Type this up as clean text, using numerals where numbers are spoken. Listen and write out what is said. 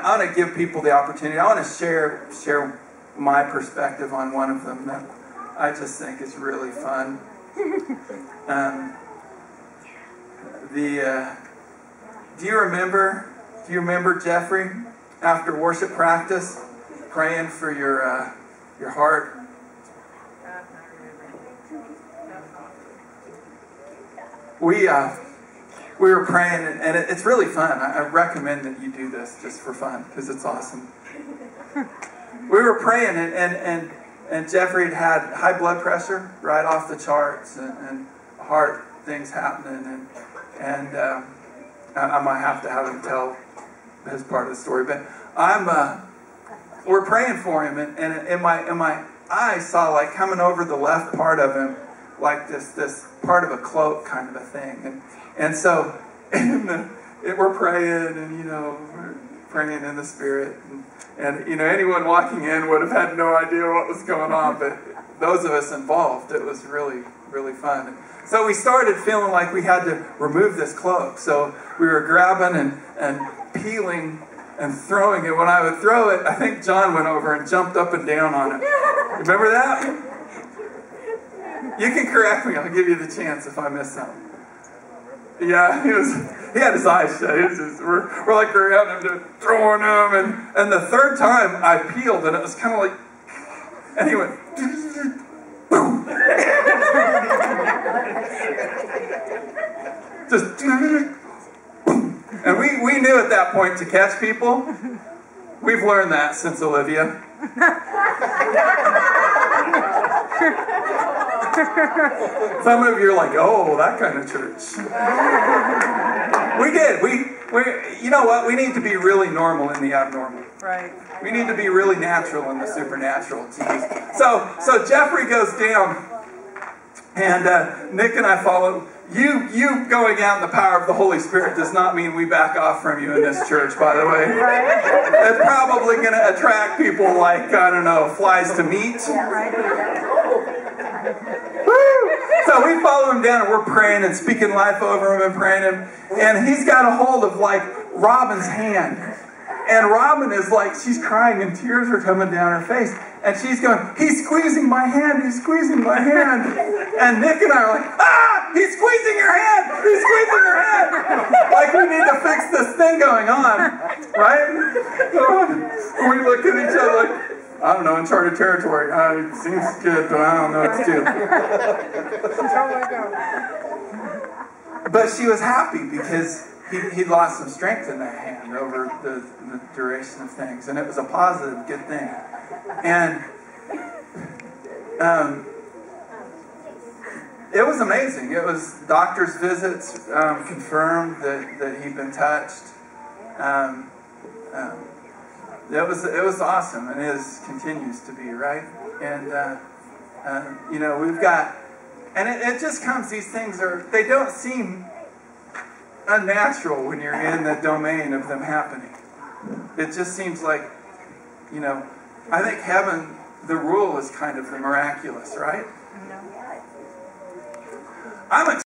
I want to give people the opportunity. I want to share my perspective on one of them that I just think is really fun. Do you remember Geoffrey after worship practice praying for your heart? We were praying, and it's really fun. I recommend that you do this just for fun, because it's awesome. We were praying, and Geoffrey had high blood pressure right off the charts, and heart things happening, and I might have to have him tell his part of the story. But we're praying for him, and in my eyes saw like coming over the left part of him, like this part of a cloak kind of a thing, and so we're praying, and we're praying in the Spirit, and anyone walking in would have had no idea what was going on, but those of us involved, it was really, really fun. So we started feeling like we had to remove this cloak, so we were grabbing and peeling and throwing it. When I would throw it, I think John went over and jumped up and down on it. Remember that? You can correct me. I'll give you the chance if I miss something. Yeah, he had his eyes shut. We're like around him, throwing him, and the third time I peeled, and it was kind of like, and he went, boom. Just, boom. And we knew at that point to catch people. We've learned that since Olivia. Some of you are like, oh, that kind of church. We did. We you know what? We need to be really normal in the abnormal. Right. We need to be really natural in the supernatural. So Geoffrey goes down, and Nick and I follow. You going out in the power of the Holy Spirit does not mean we back off from you in this church, by the way. Right. It's probably going to attract people like, I don't know, flies to meat. Yeah, right. So we follow him down, and we're praying and speaking life over him and praying him. And he's got a hold of, like, Robin's hand. And Robin is like, she's crying and tears are coming down her face. And she's going, he's squeezing my hand, he's squeezing my hand. And Nick and I are like, he's squeezing your hand, he's squeezing your hand. Like we need to fix this thing going on, right? We look at each other like, I don't know, uncharted territory. It seems good, but I don't know what to do. But she was happy because he'd lost some strength in that hand over the duration of things. And it was a positive, good thing. And it was amazing. It was doctor's visits confirmed that he'd been touched. It was awesome, and it continues to be, right? And we've got, and it just comes. These things they don't seem unnatural when you're in the domain of them happening. It just seems like, I think heaven, the rule is kind of the miraculous, right? I'm